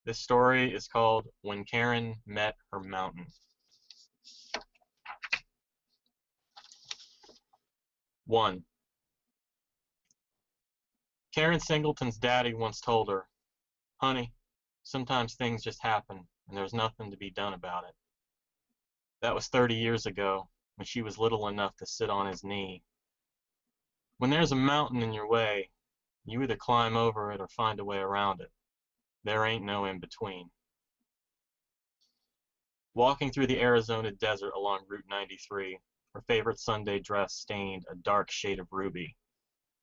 This story is called When Karen Met Her Mountain. 1. Karen Singleton's daddy once told her, "Honey, sometimes things just happen, and there's nothing to be done about it." That was 30 years ago, when she was little enough to sit on his knee. When there's a mountain in your way, you either climb over it or find a way around it. There ain't no in between. Walking through the Arizona desert along Route 93, her favorite Sunday dress stained a dark shade of ruby,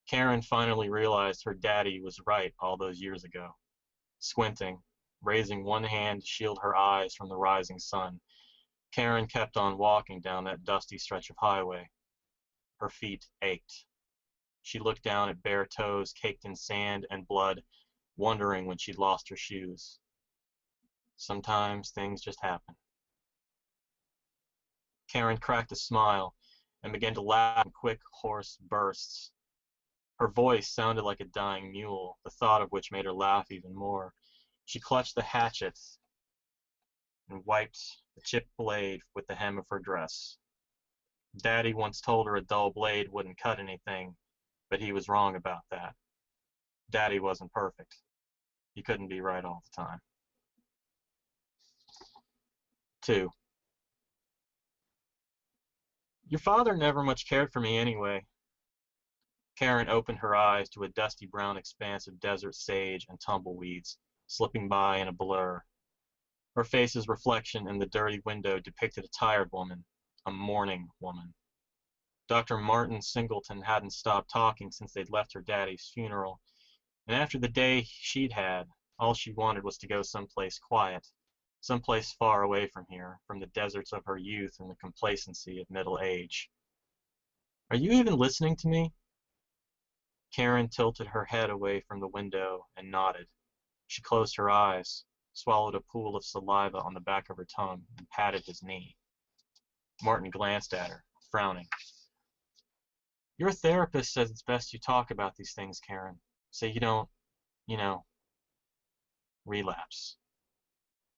Karen finally realized her daddy was right all those years ago. Squinting, raising one hand to shield her eyes from the rising sun, Karen kept on walking down that dusty stretch of highway. Her feet ached. She looked down at bare toes caked in sand and blood, wondering when she'd lost her shoes. Sometimes things just happen. Karen cracked a smile and began to laugh in quick, hoarse bursts. Her voice sounded like a dying mule, the thought of which made her laugh even more. She clutched the hatchet and wiped the chipped blade with the hem of her dress. Daddy once told her a dull blade wouldn't cut anything, but he was wrong about that. Daddy wasn't perfect. He couldn't be right all the time. 2. Your father never much cared for me anyway. Karen opened her eyes to a dusty brown expanse of desert sage and tumbleweeds, slipping by in a blur. Her face's reflection in the dirty window depicted a tired woman, a mourning woman. Dr. Martin Singleton hadn't stopped talking since they'd left her daddy's funeral, and after the day she'd had, all she wanted was to go someplace quiet, someplace far away from here, from the deserts of her youth and the complacency of middle age. Are you even listening to me? Karen tilted her head away from the window and nodded. She closed her eyes, swallowed a pool of saliva on the back of her tongue, and patted his knee. Martin glanced at her, frowning. Your therapist says it's best you talk about these things, Karen, so you don't, relapse.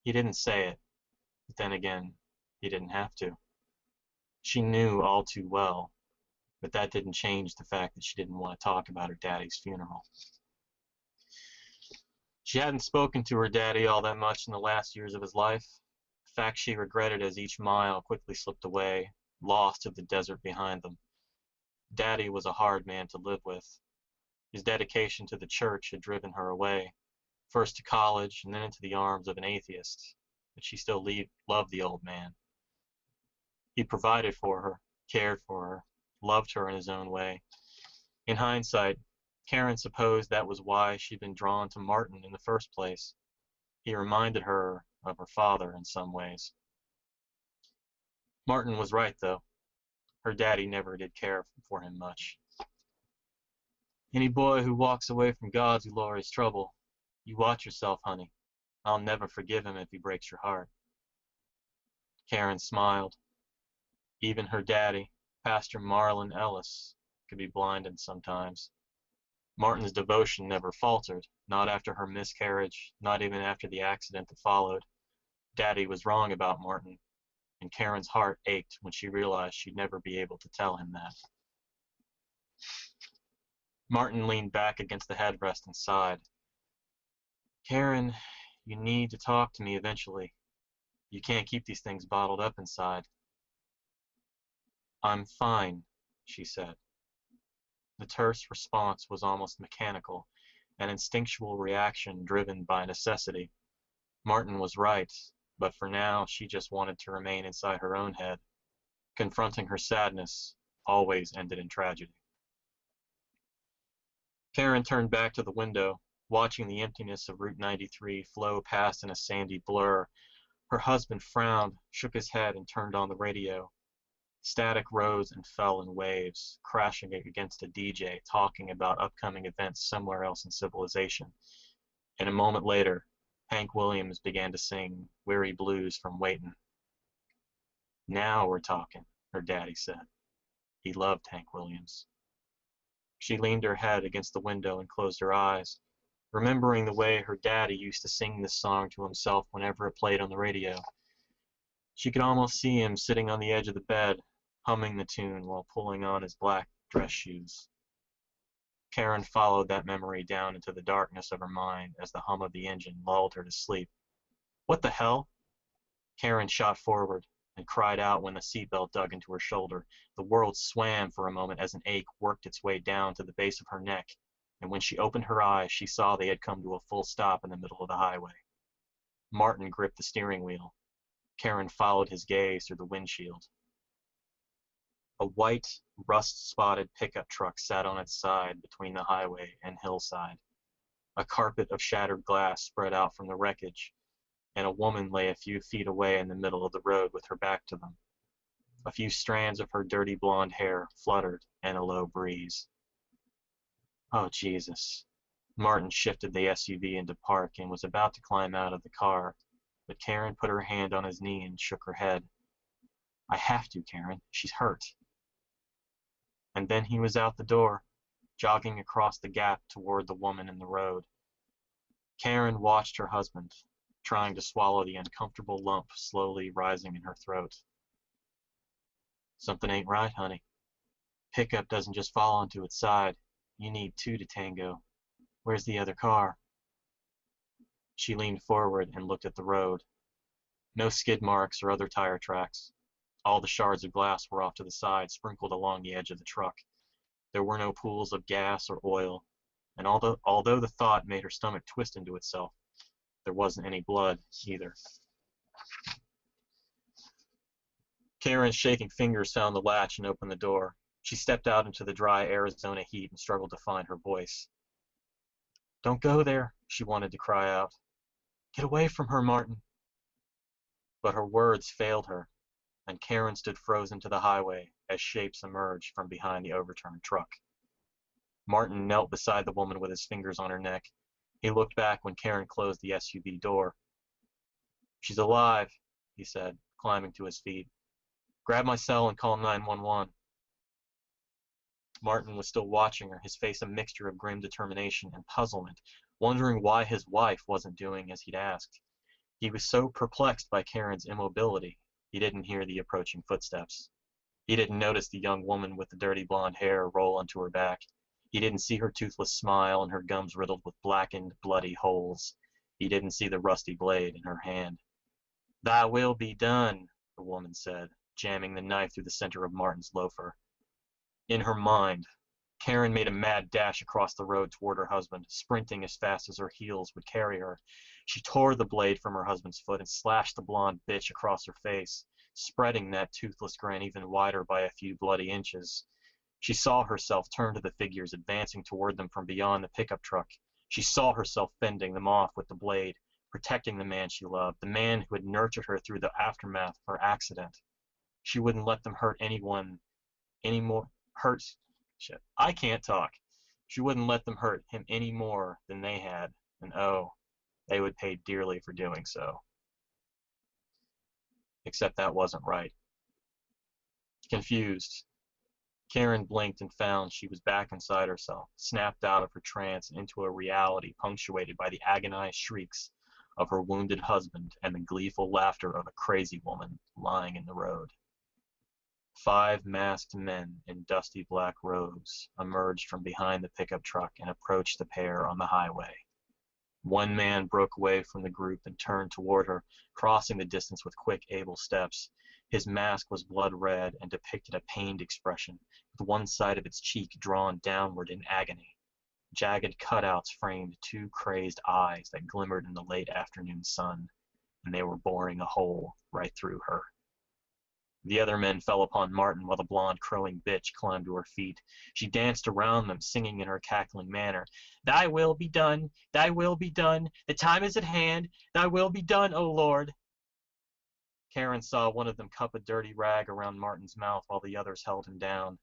He didn't say it, but then again, he didn't have to. She knew all too well, but that didn't change the fact that she didn't want to talk about her daddy's funeral. She hadn't spoken to her daddy all that much in the last years of his life, a fact she regretted as each mile quickly slipped away, lost to the desert behind them. Daddy was a hard man to live with. His dedication to the church had driven her away, first to college and then into the arms of an atheist, but she still loved the old man. He provided for her, cared for her, loved her in his own way. In hindsight, Karen supposed that was why she'd been drawn to Martin in the first place. He reminded her of her father in some ways. Martin was right, though. Her daddy never did care for him much. Any boy who walks away from God's glorious trouble. You watch yourself, honey. I'll never forgive him if he breaks your heart. Karen smiled. Even her daddy, Pastor Marlon Ellis, could be blinded sometimes. Martin's devotion never faltered, not after her miscarriage, not even after the accident that followed. Daddy was wrong about Martin, and Karen's heart ached when she realized she'd never be able to tell him that. Martin leaned back against the headrest and sighed. Karen, you need to talk to me eventually. You can't keep these things bottled up inside. I'm fine, she said. The terse response was almost mechanical, an instinctual reaction driven by necessity. Martin was right, but for now she just wanted to remain inside her own head. Confronting her sadness always ended in tragedy. Karen turned back to the window, watching the emptiness of Route 93 flow past in a sandy blur. Her husband frowned, shook his head, and turned on the radio. Static rose and fell in waves, crashing against a DJ talking about upcoming events somewhere else in civilization. And a moment later, Hank Williams began to sing Weary Blues from Waitin'. Now we're talking, her daddy said. He loved Hank Williams. She leaned her head against the window and closed her eyes, remembering the way her daddy used to sing this song to himself whenever it played on the radio. She could almost see him sitting on the edge of the bed, humming the tune while pulling on his black dress shoes. Karen followed that memory down into the darkness of her mind as the hum of the engine lulled her to sleep. What the hell? Karen shot forward and cried out when the seatbelt dug into her shoulder. The world swam for a moment as an ache worked its way down to the base of her neck, and when she opened her eyes, she saw they had come to a full stop in the middle of the highway. Martin gripped the steering wheel. Karen followed his gaze through the windshield. A white, rust-spotted pickup truck sat on its side between the highway and hillside. A carpet of shattered glass spread out from the wreckage, and a woman lay a few feet away in the middle of the road with her back to them. A few strands of her dirty blonde hair fluttered in a low breeze. Oh, Jesus. Martin shifted the SUV into park and was about to climb out of the car, but Karen put her hand on his knee and shook her head. I have to, Karen. She's hurt. And then he was out the door, jogging across the gap toward the woman in the road. Karen watched her husband, trying to swallow the uncomfortable lump slowly rising in her throat. Something ain't right, honey. Pickup doesn't just fall onto its side. You need two to tango. Where's the other car? She leaned forward and looked at the road. No skid marks or other tire tracks. All the shards of glass were off to the side, sprinkled along the edge of the truck. There were no pools of gas or oil, and although the thought made her stomach twist into itself, there wasn't any blood either. Karen's shaking fingers found the latch and opened the door. She stepped out into the dry Arizona heat and struggled to find her voice. Don't go there, she wanted to cry out. Get away from her, Martin. But her words failed her, and Karen stood frozen to the highway as shapes emerged from behind the overturned truck. Martin knelt beside the woman with his fingers on her neck. He looked back when Karen closed the SUV door. She's alive, he said, climbing to his feet. Grab my cell and call 911. Martin was still watching her, his face a mixture of grim determination and puzzlement, wondering why his wife wasn't doing as he'd asked. He was so perplexed by Karen's immobility, he didn't hear the approaching footsteps. He didn't notice the young woman with the dirty blonde hair roll onto her back. He didn't see her toothless smile and her gums riddled with blackened, bloody holes. He didn't see the rusty blade in her hand. Thy will be done, the woman said, jamming the knife through the center of Martin's loafer. In her mind, Karen made a mad dash across the road toward her husband, sprinting as fast as her heels would carry her. She tore the blade from her husband's foot and slashed the blonde bitch across her face, spreading that toothless grin even wider by a few bloody inches. She saw herself turn to the figures advancing toward them from beyond the pickup truck. She saw herself fending them off with the blade, protecting the man she loved, the man who had nurtured her through the aftermath of her accident. She wouldn't let them hurt anyone anymore. Shit, I can't talk. She wouldn't let them hurt him any more than they had, and oh, they would pay dearly for doing so. Except that wasn't right. Confused, Karen blinked and found she was back inside herself, snapped out of her trance and into a reality punctuated by the agonized shrieks of her wounded husband and the gleeful laughter of a crazy woman lying in the road. 5 masked men in dusty black robes emerged from behind the pickup truck and approached the pair on the highway. One man broke away from the group and turned toward her, crossing the distance with quick, able steps. His mask was blood red and depicted a pained expression, with one side of its cheek drawn downward in agony. Jagged cutouts framed 2 crazed eyes that glimmered in the late afternoon sun, and they were boring a hole right through her. The other men fell upon Martin while the blonde crowing bitch climbed to her feet. She danced around them, singing in her cackling manner, Thy will be done, thy will be done, the time is at hand, thy will be done, O Lord. Karen saw one of them cup a dirty rag around Martin's mouth while the others held him down.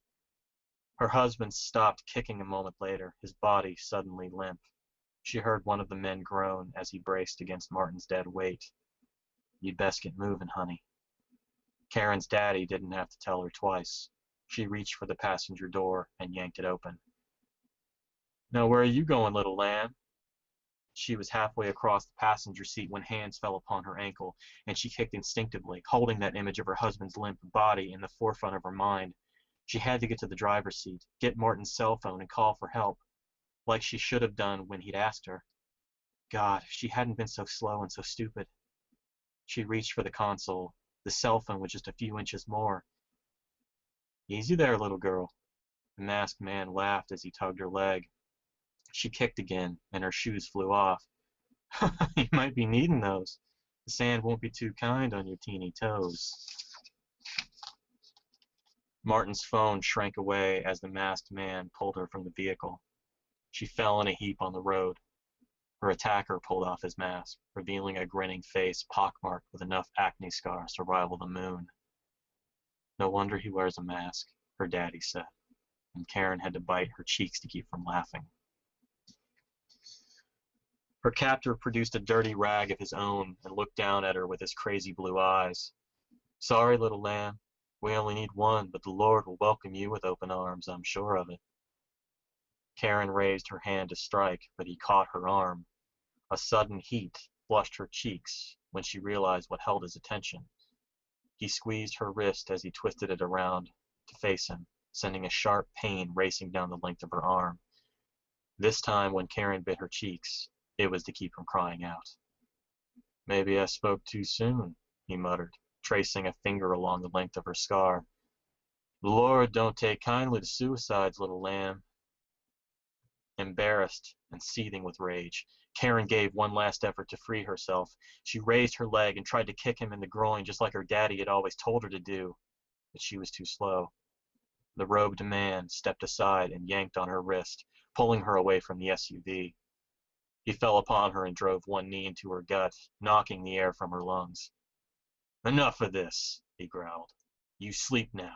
Her husband stopped kicking a moment later, his body suddenly limp. She heard one of the men groan as he braced against Martin's dead weight. You'd best get moving, honey. Karen's daddy didn't have to tell her twice. She reached for the passenger door and yanked it open. Now where are you going, little lamb? She was halfway across the passenger seat when hands fell upon her ankle, and she kicked instinctively, holding that image of her husband's limp body in the forefront of her mind. She had to get to the driver's seat, get Martin's cell phone, and call for help, like she should have done when he'd asked her. God, if she hadn't been so slow and so stupid. She reached for the console. The cell phone was just a few inches more. Easy there, little girl. The masked man laughed as he tugged her leg. She kicked again, and her shoes flew off. You might be needing those. The sand won't be too kind on your teeny toes. Martin's phone shrank away as the masked man pulled her from the vehicle. She fell in a heap on the road. Her attacker pulled off his mask, revealing a grinning face pockmarked with enough acne scars to rival the moon. No wonder he wears a mask, her daddy said, and Karen had to bite her cheeks to keep from laughing. Her captor produced a dirty rag of his own and looked down at her with his crazy blue eyes. Sorry, little lamb. We only need one, but the Lord will welcome you with open arms, I'm sure of it. Karen raised her hand to strike, but he caught her arm. A sudden heat flushed her cheeks when she realized what held his attention. He squeezed her wrist as he twisted it around to face him, sending a sharp pain racing down the length of her arm. This time, when Karen bit her cheeks, it was to keep from crying out. Maybe I spoke too soon, he muttered, tracing a finger along the length of her scar. The Lord don't take kindly to suicides, little lamb. Embarrassed and seething with rage, Karen gave one last effort to free herself. She raised her leg and tried to kick him in the groin just like her daddy had always told her to do, but she was too slow. The robed man stepped aside and yanked on her wrist, pulling her away from the SUV. He fell upon her and drove one knee into her gut, knocking the air from her lungs. Enough of this, he growled. You sleep now.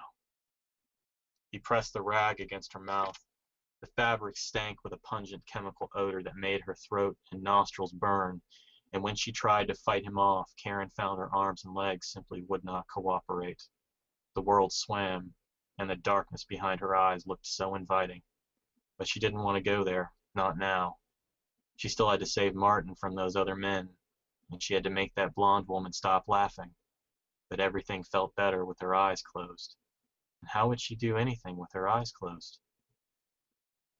He pressed the rag against her mouth. The fabric stank with a pungent chemical odor that made her throat and nostrils burn, and when she tried to fight him off, Karen found her arms and legs simply would not cooperate. The world swam, and the darkness behind her eyes looked so inviting. But she didn't want to go there, not now. She still had to save Martin from those other men, and she had to make that blonde woman stop laughing. But everything felt better with her eyes closed. And how would she do anything with her eyes closed?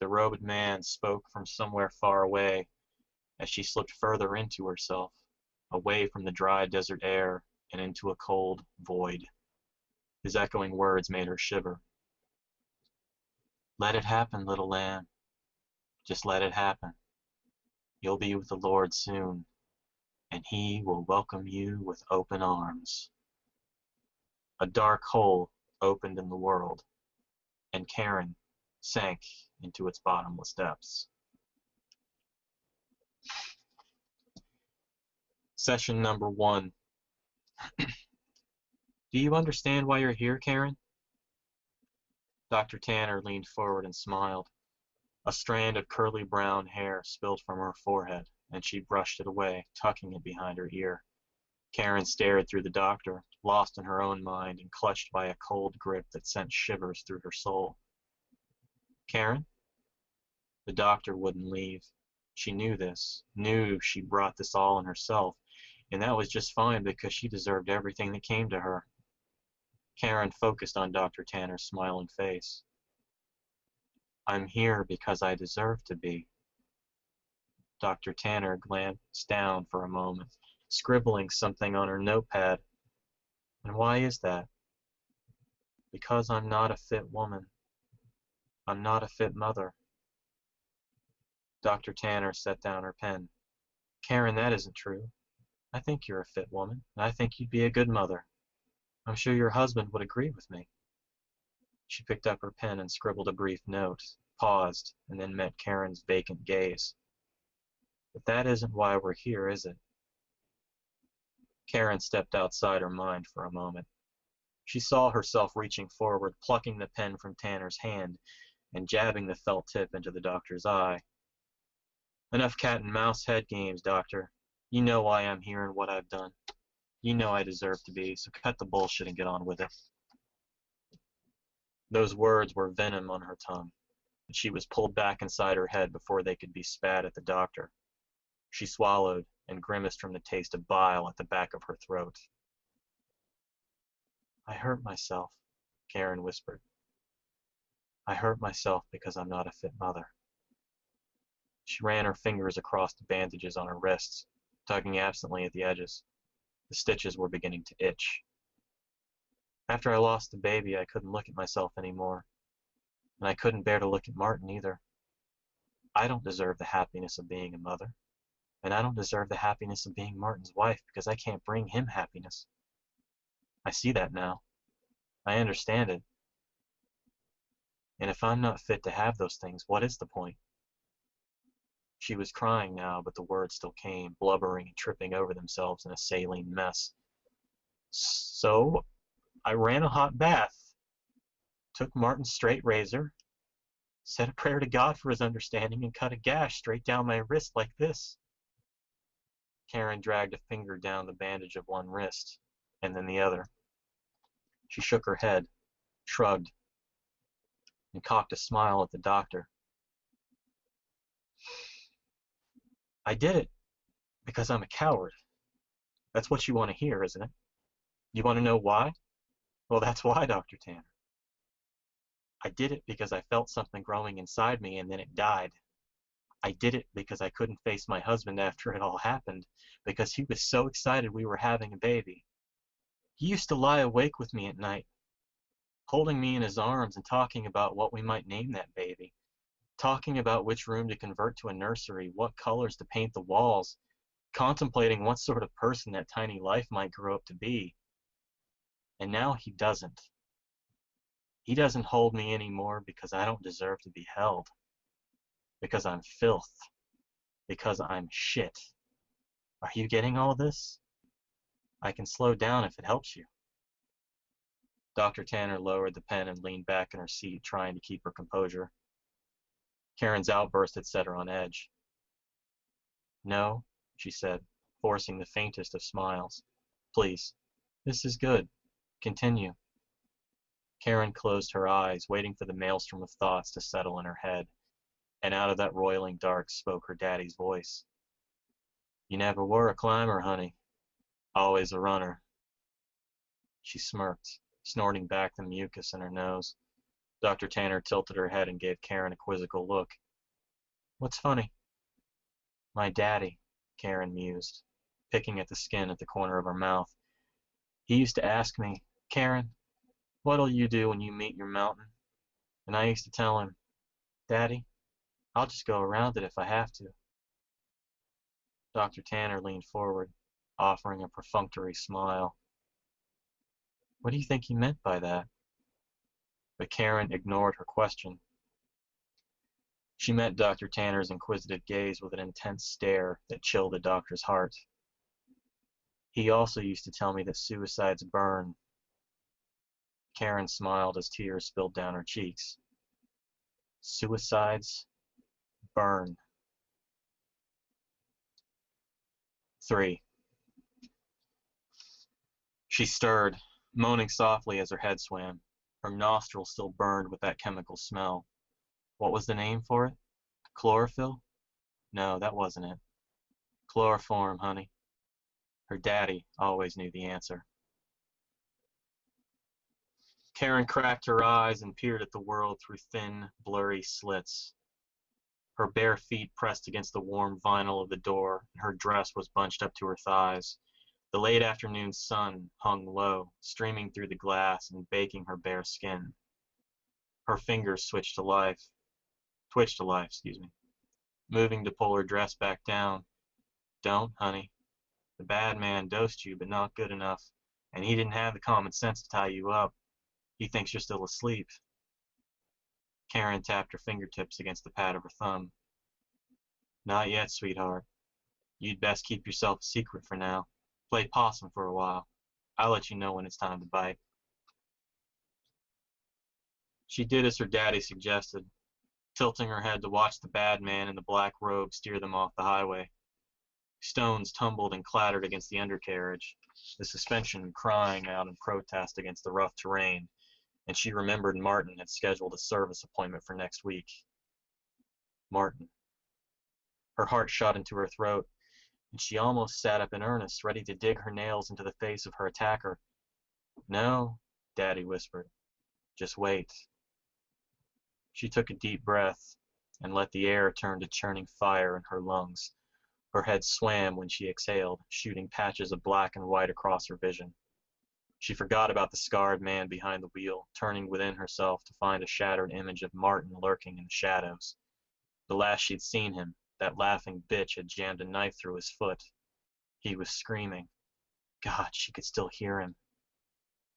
The robed man spoke from somewhere far away as she slipped further into herself, away from the dry desert air and into a cold void. His echoing words made her shiver. Let it happen, little lamb. Just let it happen. You'll be with the Lord soon, and He will welcome you with open arms. A dark hole opened in the world, and Karen sank into its bottomless depths. Session number 1. Do you understand why you're here, Karen? Dr. Tanner leaned forward and smiled. A strand of curly brown hair spilled from her forehead, and she brushed it away, tucking it behind her ear. Karen stared through the doctor, lost in her own mind and clutched by a cold grip that sent shivers through her soul. Karen? The doctor wouldn't leave. She knew this, knew she brought this all on herself, and that was just fine because she deserved everything that came to her. Karen focused on Dr. Tanner's smiling face. I'm here because I deserve to be. Dr. Tanner glanced down for a moment, scribbling something on her notepad. And why is that? Because I'm not a fit woman. I'm not a fit mother. Dr. Tanner set down her pen. Karen, that isn't true. I think you're a fit woman, and I think you'd be a good mother. I'm sure your husband would agree with me. She picked up her pen and scribbled a brief note, paused, and then met Karen's vacant gaze. But that isn't why we're here, is it? Karen stepped outside her mind for a moment. She saw herself reaching forward, plucking the pen from Tanner's hand, and jabbing the felt tip into the doctor's eye. Enough cat and mouse head games, doctor. You know why I'm here and what I've done. You know I deserve to be, so cut the bullshit and get on with it. Those words were venom on her tongue, and she was pulled back inside her head before they could be spat at the doctor. She swallowed and grimaced from the taste of bile at the back of her throat. "I hurt myself," Karen whispered. "I hurt myself because I'm not a fit mother." She ran her fingers across the bandages on her wrists, tugging absently at the edges. The stitches were beginning to itch. "After I lost the baby, I couldn't look at myself anymore, and I couldn't bear to look at Martin either. I don't deserve the happiness of being a mother, and I don't deserve the happiness of being Martin's wife because I can't bring him happiness. I see that now. I understand it. And if I'm not fit to have those things, what is the point?" She was crying now, but the words still came, blubbering and tripping over themselves in a saline mess. "So I ran a hot bath, took Martin's straight razor, said a prayer to God for his understanding, and cut a gash straight down my wrist like this." Karen dragged a finger down the bandage of one wrist, and then the other. She shook her head, shrugged, and cocked a smile at the doctor. "I did it because I'm a coward. That's what you want to hear, isn't it? You want to know why? Well, that's why, Dr. Tanner. I did it because I felt something growing inside me and then it died. I did it because I couldn't face my husband after it all happened, because he was so excited we were having a baby. He used to lie awake with me at night, holding me in his arms and talking about what we might name that baby, talking about which room to convert to a nursery, what colors to paint the walls, contemplating what sort of person that tiny life might grow up to be. And now he doesn't. He doesn't hold me anymore because I don't deserve to be held. Because I'm filth. Because I'm shit. Are you getting all this? I can slow down if it helps you." Dr. Tanner lowered the pen and leaned back in her seat, trying to keep her composure. Karen's outburst had set her on edge. "No," she said, forcing the faintest of smiles. "Please, this is good. Continue." Karen closed her eyes, waiting for the maelstrom of thoughts to settle in her head, and out of that roiling dark spoke her daddy's voice. "You never were a climber, honey. Always a runner." She smirked, snorting back the mucus in her nose. Dr. Tanner tilted her head and gave Karen a quizzical look. "What's funny?" "My daddy," Karen mused, picking at the skin at the corner of her mouth. "He used to ask me, 'Karen, what'll you do when you meet your mountain?' And I used to tell him, 'Daddy, I'll just go around it if I have to.'" Dr. Tanner leaned forward, offering a perfunctory smile. "What do you think he meant by that?" But Karen ignored her question. She met Dr. Tanner's inquisitive gaze with an intense stare that chilled the doctor's heart. "He also used to tell me that suicides burn." Karen smiled as tears spilled down her cheeks. "Suicides burn." 3. She stirred, moaning softly as her head swam. Her nostrils still burned with that chemical smell. What was the name for it? Chlorophyll? No, that wasn't it. Chloroform, honey. Her daddy always knew the answer. Karen cracked her eyes and peered at the world through thin, blurry slits. Her bare feet pressed against the warm vinyl of the door, and her dress was bunched up to her thighs. The late afternoon sun hung low, streaming through the glass and baking her bare skin. Her fingers twitched to life, moving to pull her dress back down. "Don't, honey. The bad man dosed you, but not good enough, and he didn't have the common sense to tie you up. He thinks you're still asleep." Karen tapped her fingertips against the pad of her thumb. "Not yet, sweetheart. You'd best keep yourself a secret for now. Play possum for a while. I'll let you know when it's time to bite." She did as her daddy suggested, tilting her head to watch the bad man in the black robe steer them off the highway. Stones tumbled and clattered against the undercarriage, the suspension crying out in protest against the rough terrain, and she remembered Martin had scheduled a service appointment for next week. Martin. Her heart shot into her throat, and she almost sat up in earnest, ready to dig her nails into the face of her attacker. "No," Daddy whispered. "Just wait." She took a deep breath and let the air turn to churning fire in her lungs. Her head swam when she exhaled, shooting patches of black and white across her vision. She forgot about the scarred man behind the wheel, turning within herself to find a shattered image of Martin lurking in the shadows. The last she'd seen him, that laughing bitch had jammed a knife through his foot. He was screaming. God, she could still hear him.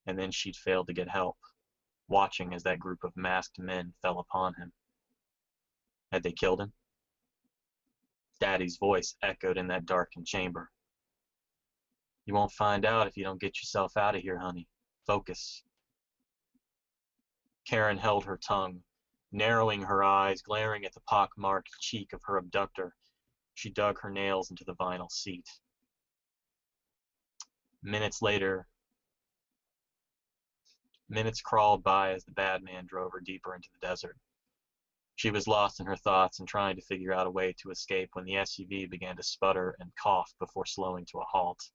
And then she'd failed to get help, watching as that group of masked men fell upon him. Had they killed him? Daddy's voice echoed in that darkened chamber. "You won't find out if you don't get yourself out of here, honey. Focus." Karen held her tongue, narrowing her eyes, glaring at the pock-marked cheek of her abductor. She dug her nails into the vinyl seat. Minutes crawled by as the bad man drove her deeper into the desert. She was lost in her thoughts and trying to figure out a way to escape when the SUV began to sputter and cough before slowing to a halt.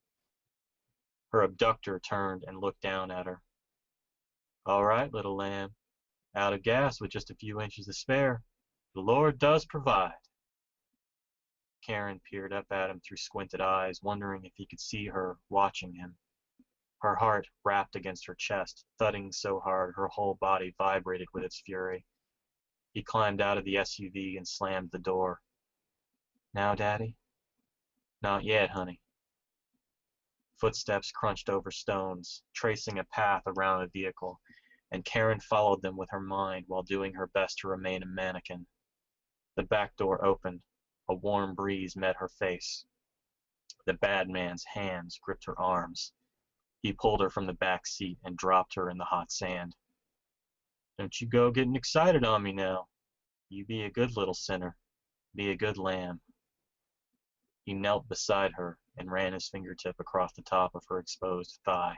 Her abductor turned and looked down at her. "All right, little lamb. Out of gas with just a few inches to spare. The Lord does provide." Karen peered up at him through squinted eyes, wondering if he could see her watching him. Her heart rapped against her chest, thudding so hard her whole body vibrated with its fury. He climbed out of the SUV and slammed the door. "Now, Daddy?" "Not yet, honey." Footsteps crunched over stones, tracing a path around a vehicle, and Karen followed them with her mind while doing her best to remain a mannequin. The back door opened. A warm breeze met her face. The bad man's hands gripped her arms. He pulled her from the back seat and dropped her in the hot sand. "Don't you go getting excited on me now. You be a good little sinner. Be a good lamb." He knelt beside her and ran his fingertip across the top of her exposed thigh.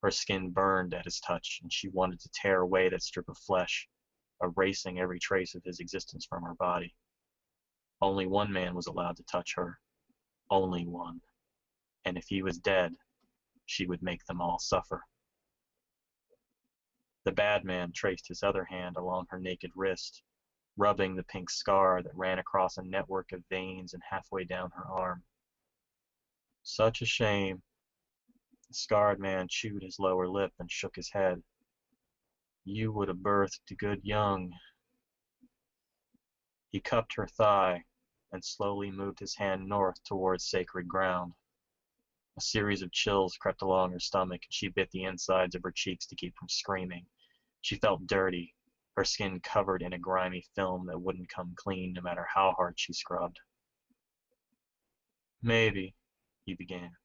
Her skin burned at his touch, and she wanted to tear away that strip of flesh, erasing every trace of his existence from her body. Only one man was allowed to touch her. Only one. And if he was dead, she would make them all suffer. The bad man traced his other hand along her naked wrist, rubbing the pink scar that ran across a network of veins and halfway down her arm. "Such a shame." The scarred man chewed his lower lip and shook his head. "You would have birthed good young." He cupped her thigh and slowly moved his hand north towards sacred ground. A series of chills crept along her stomach, and she bit the insides of her cheeks to keep from screaming. She felt dirty, her skin covered in a grimy film that wouldn't come clean no matter how hard she scrubbed. "Maybe," he began.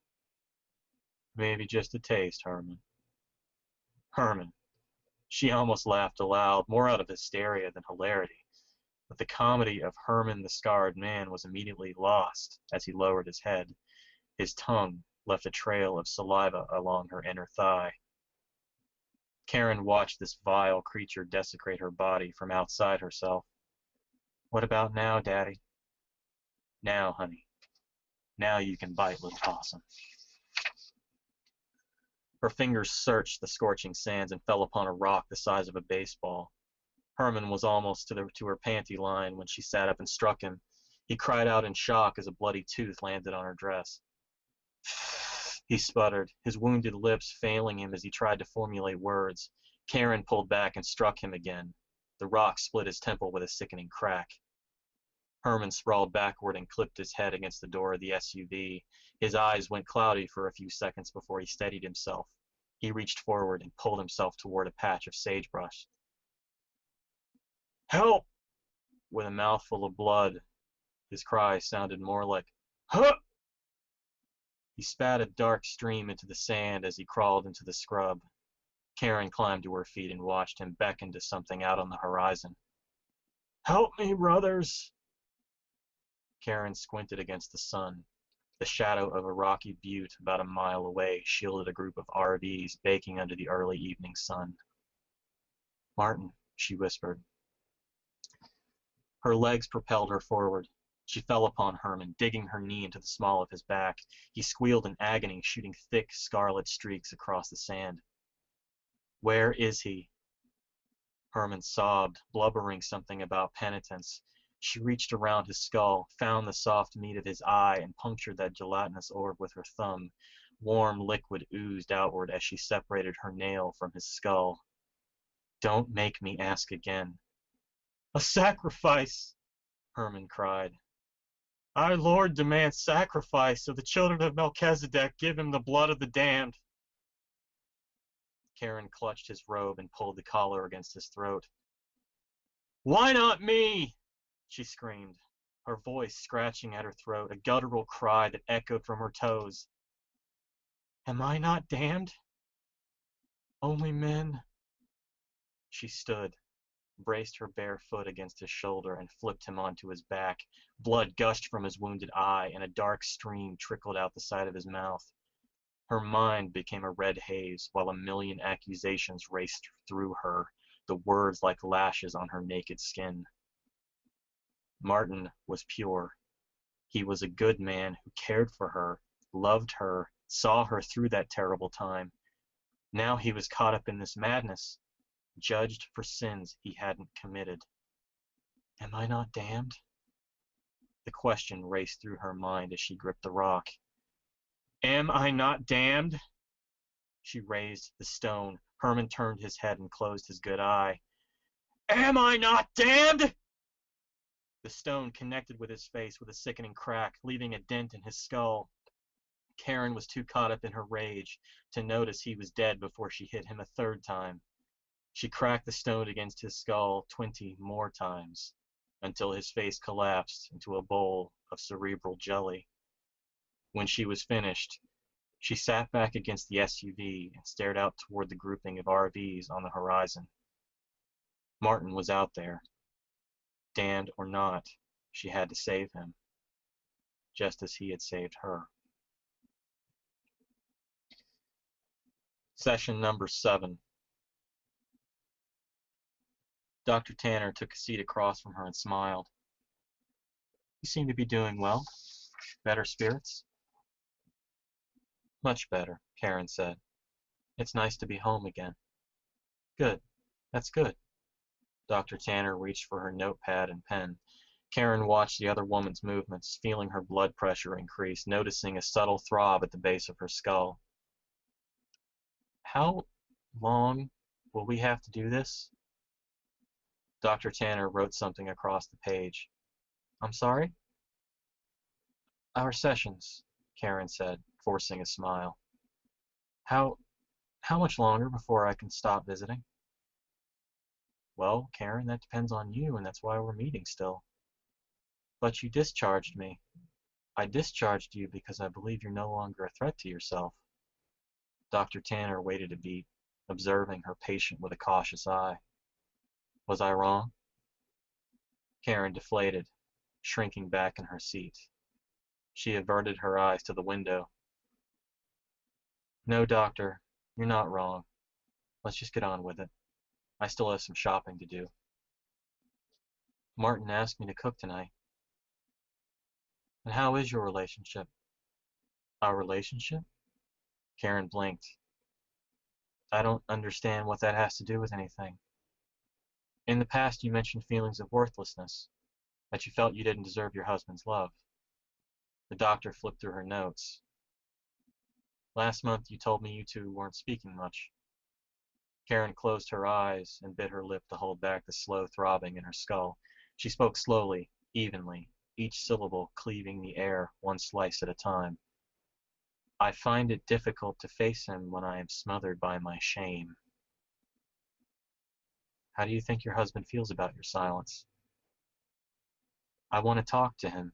"Maybe just a taste, Herman." Herman. She almost laughed aloud, more out of hysteria than hilarity. But the comedy of Herman the Scarred Man was immediately lost as he lowered his head. His tongue left a trail of saliva along her inner thigh. Karen watched this vile creature desecrate her body from outside herself. "What about now, Daddy?" "Now, honey. Now you can bite, little possum." Her fingers searched the scorching sands and fell upon a rock the size of a baseball. Herman was almost to her panty line when she sat up and struck him. He cried out in shock as a bloody tooth landed on her dress. He sputtered, his wounded lips failing him as he tried to formulate words. Karen pulled back and struck him again. The rock split his temple with a sickening crack. Herman sprawled backward and clipped his head against the door of the SUV. His eyes went cloudy for a few seconds before he steadied himself. He reached forward and pulled himself toward a patch of sagebrush. "Help!" With a mouthful of blood, his cry sounded more like, "Huh!" He spat a dark stream into the sand as he crawled into the scrub. Karen climbed to her feet and watched him beckon to something out on the horizon. "Help me, brothers!" Karen squinted against the sun. The shadow of a rocky butte about a mile away shielded a group of RVs baking under the early evening sun. "Martin," she whispered. Her legs propelled her forward. She fell upon Herman, digging her knee into the small of his back. He squealed in agony, shooting thick, scarlet streaks across the sand. Where is he? Herman sobbed, blubbering something about penitence. She reached around his skull, found the soft meat of his eye, and punctured that gelatinous orb with her thumb. Warm liquid oozed outward as she separated her nail from his skull. Don't make me ask again. A sacrifice! Herman cried. Our Lord demands sacrifice, so the children of Melchizedek give him the blood of the damned. Karen clutched his robe and pulled the collar against his throat. Why not me? She screamed, her voice scratching at her throat, a guttural cry that echoed from her toes. Am I not damned? Only men. She stood, braced her bare foot against his shoulder, and flipped him onto his back. Blood gushed from his wounded eye, and a dark stream trickled out the side of his mouth. Her mind became a red haze, while a million accusations raced through her, the words like lashes on her naked skin. Martin was pure. He was a good man who cared for her, loved her, saw her through that terrible time. Now he was caught up in this madness, judged for sins he hadn't committed. Am I not damned? The question raced through her mind as she gripped the rock. Am I not damned? She raised the stone. Herman turned his head and closed his good eye. Am I not damned? The stone connected with his face with a sickening crack, leaving a dent in his skull. Karen was too caught up in her rage to notice he was dead before she hit him a third time. She cracked the stone against his skull 20 more times, until his face collapsed into a bowl of cerebral jelly. When she was finished, she sat back against the SUV and stared out toward the grouping of RVs on the horizon. Martin was out there. Damned or not, she had to save him, just as he had saved her. Session number 7. Dr. Tanner took a seat across from her and smiled. You seem to be doing well. Better spirits? Much better, Karen said. It's nice to be home again. Good. That's good. Dr. Tanner reached for her notepad and pen. Karen watched the other woman's movements, feeling her blood pressure increase, noticing a subtle throb at the base of her skull. How long will we have to do this? Dr. Tanner wrote something across the page. I'm sorry? Our sessions, Karen said, forcing a smile. How much longer before I can stop visiting? Well, Karen, that depends on you, and that's why we're meeting still. But you discharged me. I discharged you because I believe you're no longer a threat to yourself. Dr. Tanner waited a beat, observing her patient with a cautious eye. Was I wrong? Karen deflated, shrinking back in her seat. She averted her eyes to the window. No, doctor, you're not wrong. Let's just get on with it. I still have some shopping to do. Martin asked me to cook tonight. And how is your relationship? Our relationship? Karen blinked. I don't understand what that has to do with anything. In the past, you mentioned feelings of worthlessness, that you felt you didn't deserve your husband's love. The doctor flipped through her notes. Last month, you told me you two weren't speaking much. Karen closed her eyes and bit her lip to hold back the slow throbbing in her skull. She spoke slowly, evenly, each syllable cleaving the air one slice at a time. I find it difficult to face him when I am smothered by my shame. How do you think your husband feels about your silence? I want to talk to him.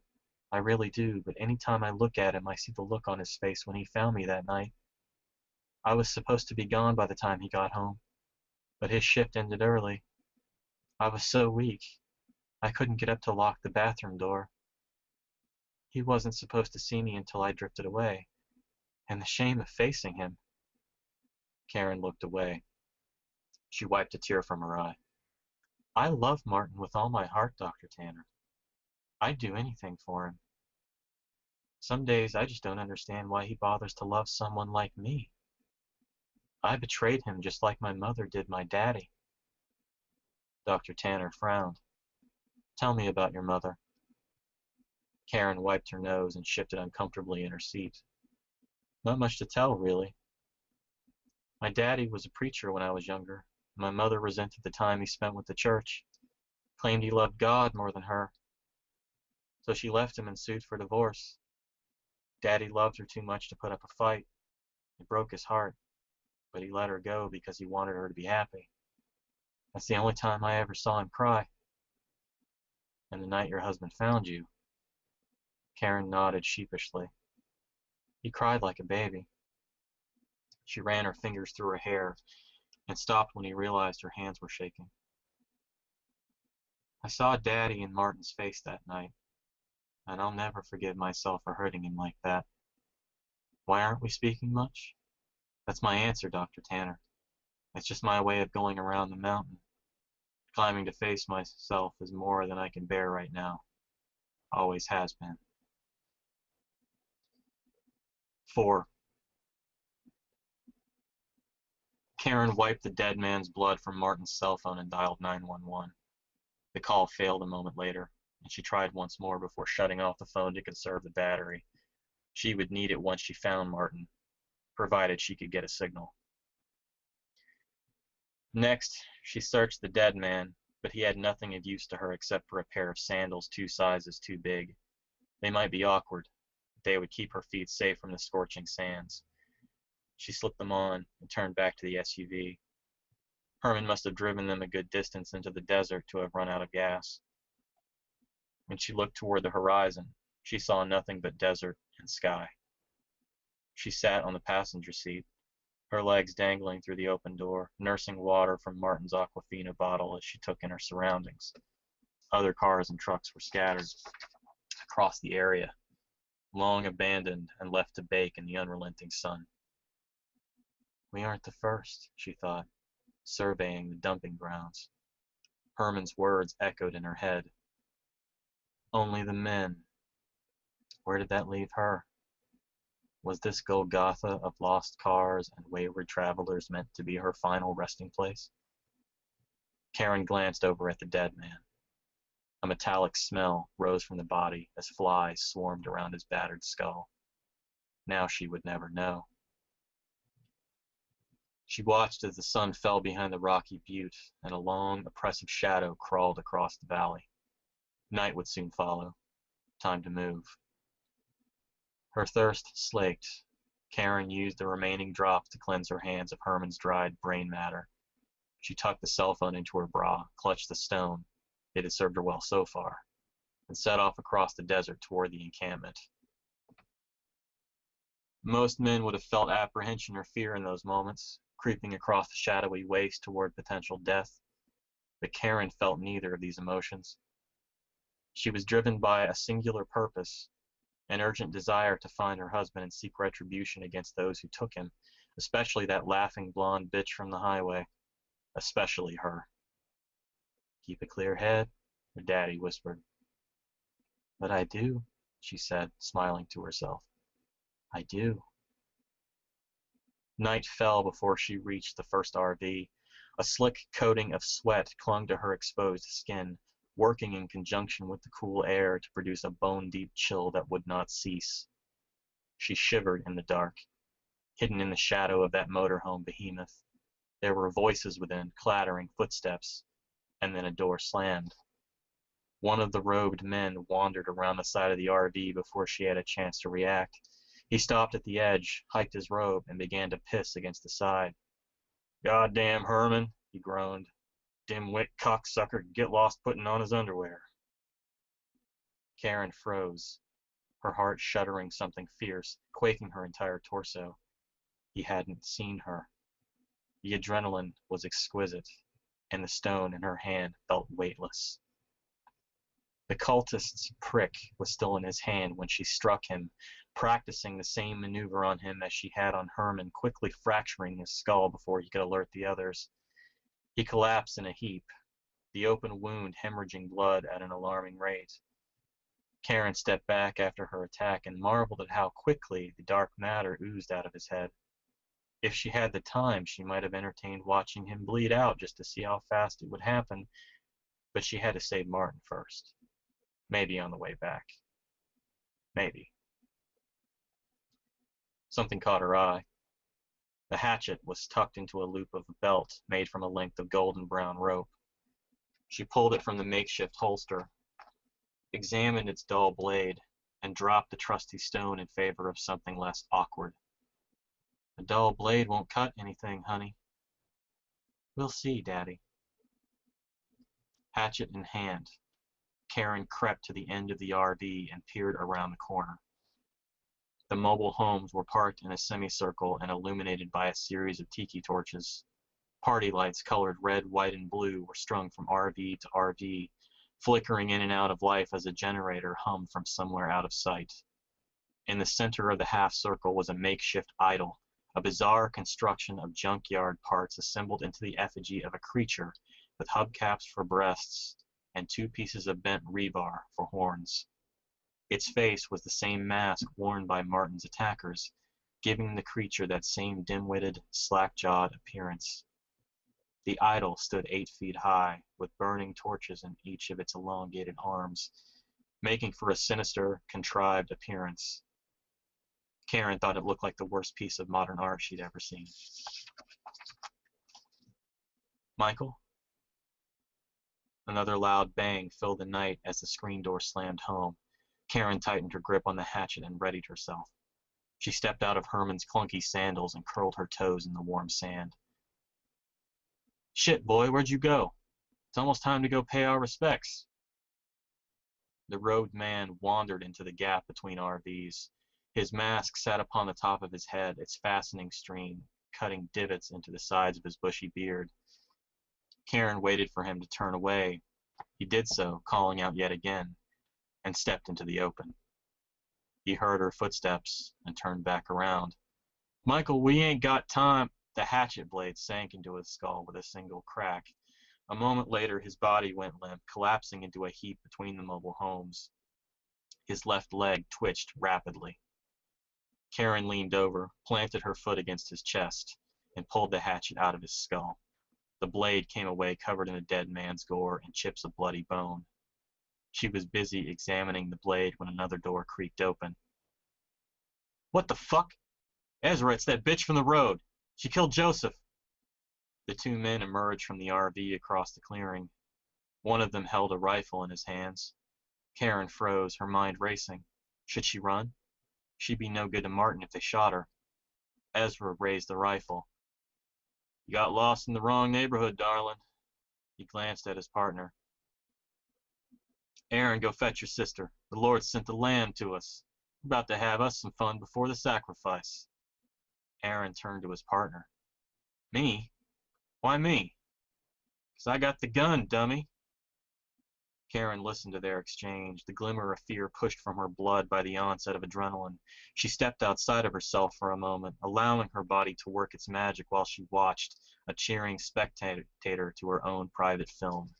I really do, but any time I look at him, I see the look on his face when he found me that night. I was supposed to be gone by the time he got home, but his shift ended early. I was so weak, I couldn't get up to lock the bathroom door. He wasn't supposed to see me until I drifted away, and the shame of facing him. Karen looked away. She wiped a tear from her eye. I love Martin with all my heart, Dr. Tanner. I'd do anything for him. Some days I just don't understand why he bothers to love someone like me. I betrayed him just like my mother did my daddy." Dr. Tanner frowned. "Tell me about your mother." Karen wiped her nose and shifted uncomfortably in her seat. "Not much to tell, really. My daddy was a preacher when I was younger. My mother resented the time he spent with the church, claimed he loved God more than her, so she left him and sued for divorce. Daddy loved her too much to put up a fight. It broke his heart, but he let her go because he wanted her to be happy. That's the only time I ever saw him cry." "And the night your husband found you?" Karen nodded sheepishly. "He cried like a baby." She ran her fingers through her hair and stopped when he realized her hands were shaking. "I saw Daddy in Martin's face that night, and I'll never forgive myself for hurting him like that. Why aren't we speaking much? That's my answer, Dr. Tanner. It's just my way of going around the mountain. Climbing to face myself is more than I can bear right now. Always has been." 4. Karen wiped the dead man's blood from Martin's cell phone and dialed 911. The call failed a moment later, and she tried once more before shutting off the phone to conserve the battery. She would need it once she found Martin, provided she could get a signal. Next, she searched the dead man, but he had nothing of use to her except for a pair of sandals 2 sizes too big. They might be awkward, but they would keep her feet safe from the scorching sands. She slipped them on and turned back to the SUV. Herman must have driven them a good distance into the desert to have run out of gas. When she looked toward the horizon, she saw nothing but desert and sky. She sat on the passenger seat, her legs dangling through the open door, nursing water from Martin's Aquafina bottle as she took in her surroundings. Other cars and trucks were scattered across the area, long abandoned and left to bake in the unrelenting sun. "We aren't the first," she thought, surveying the dumping grounds. Herman's words echoed in her head. Only the men. Where did that leave her? Was this Golgotha of lost cars and wayward travelers meant to be her final resting place? Karen glanced over at the dead man. A metallic smell rose from the body as flies swarmed around his battered skull. Now she would never know. She watched as the sun fell behind the rocky butte and a long, oppressive shadow crawled across the valley. Night would soon follow. Time to move. Her thirst slaked, Karen used the remaining drops to cleanse her hands of Herman's dried brain matter. She tucked the cell phone into her bra, clutched the stone, it had served her well so far, and set off across the desert toward the encampment. Most men would have felt apprehension or fear in those moments, creeping across the shadowy waste toward potential death, but Karen felt neither of these emotions. She was driven by a singular purpose, an urgent desire to find her husband and seek retribution against those who took him, especially that laughing blonde bitch from the highway. Especially her. "Keep a clear head," her daddy whispered. "But I do," she said, smiling to herself. "I do." Night fell before she reached the first RV. A slick coating of sweat clung to her exposed skin, working in conjunction with the cool air to produce a bone-deep chill that would not cease. She shivered in the dark, hidden in the shadow of that motorhome behemoth. There were voices within, clattering footsteps, and then a door slammed. One of the robed men wandered around the side of the RV before she had a chance to react. He stopped at the edge, hiked his robe, and began to piss against the side. "Goddamn Herman," he groaned. "Dim-wit cocksucker could get lost putting on his underwear." Karen froze, her heart shuddering something fierce, quaking her entire torso. He hadn't seen her. The adrenaline was exquisite, and the stone in her hand felt weightless. The cultist's prick was still in his hand when she struck him, practicing the same maneuver on him as she had on Herman, quickly fracturing his skull before he could alert the others. He collapsed in a heap, the open wound hemorrhaging blood at an alarming rate. Karen stepped back after her attack and marveled at how quickly the dark matter oozed out of his head. If she had the time, she might have entertained watching him bleed out just to see how fast it would happen, but she had to save Martin first. Maybe on the way back. Maybe. Something caught her eye. The hatchet was tucked into a loop of a belt made from a length of golden brown rope. She pulled it from the makeshift holster, examined its dull blade, and dropped the trusty stone in favor of something less awkward. A dull blade won't cut anything, honey. We'll see, Daddy. Hatchet in hand, Karen crept to the end of the RV and peered around the corner. The mobile homes were parked in a semicircle and illuminated by a series of tiki torches. Party lights colored red, white, and blue were strung from RV to RV, flickering in and out of life as a generator hummed from somewhere out of sight. In the center of the half circle was a makeshift idol, a bizarre construction of junkyard parts assembled into the effigy of a creature with hubcaps for breasts and two pieces of bent rebar for horns. Its face was the same mask worn by Martin's attackers, giving the creature that same dim-witted, slack-jawed appearance. The idol stood 8 feet high, with burning torches in each of its elongated arms, making for a sinister, contrived appearance. Karen thought it looked like the worst piece of modern art she'd ever seen. Michael? Another loud bang filled the night as the screen door slammed home. Karen tightened her grip on the hatchet and readied herself. She stepped out of Herman's clunky sandals and curled her toes in the warm sand. Shit, boy, where'd you go? It's almost time to go pay our respects. The robed man wandered into the gap between RVs. His mask sat upon the top of his head, its fastening string cutting divots into the sides of his bushy beard. Karen waited for him to turn away. He did so, calling out yet again, and stepped into the open. He heard her footsteps and turned back around. Michael, we ain't got time. The hatchet blade sank into his skull with a single crack. A moment later, his body went limp, collapsing into a heap between the mobile homes. His left leg twitched rapidly. Karen leaned over, planted her foot against his chest, and pulled the hatchet out of his skull. The blade came away covered in a dead man's gore and chips of bloody bone. She was busy examining the blade when another door creaked open. What the fuck? Ezra, it's that bitch from the road. She killed Joseph. The two men emerged from the RV across the clearing. One of them held a rifle in his hands. Karen froze, her mind racing. Should she run? She'd be no good to Martin if they shot her. Ezra raised the rifle. You got lost in the wrong neighborhood, darling. He glanced at his partner. Aaron, go fetch your sister. The Lord sent the lamb to us. We're about to have us some fun before the sacrifice. Aaron turned to his partner. Me? Why me? 'Cause I got the gun, dummy. Karen listened to their exchange, the glimmer of fear pushed from her blood by the onset of adrenaline. She stepped outside of herself for a moment, allowing her body to work its magic while she watched, a cheering spectator to her own private film.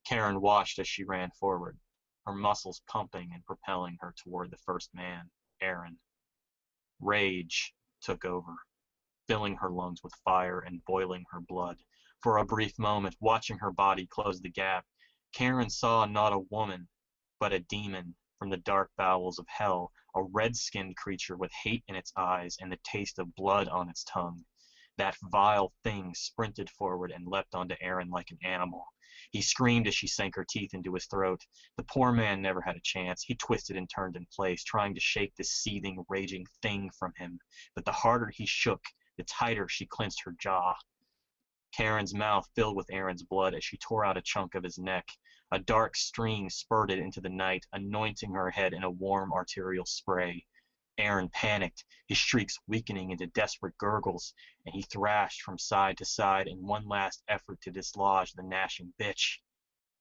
Karen watched as she ran forward, her muscles pumping and propelling her toward the first man, Aaron. Rage took over, filling her lungs with fire and boiling her blood. For a brief moment, watching her body close the gap, Karen saw not a woman, but a demon from the dark bowels of hell, a red-skinned creature with hate in its eyes and the taste of blood on its tongue. That vile thing sprinted forward and leapt onto Aaron like an animal. He screamed as she sank her teeth into his throat. The poor man never had a chance. He twisted and turned in place, trying to shake this seething, raging thing from him. But the harder he shook, the tighter she clenched her jaw. Karen's mouth filled with Aaron's blood as she tore out a chunk of his neck. A dark stream spurted into the night, anointing her head in a warm arterial spray. Aaron panicked, his shrieks weakening into desperate gurgles, and he thrashed from side to side in one last effort to dislodge the gnashing bitch.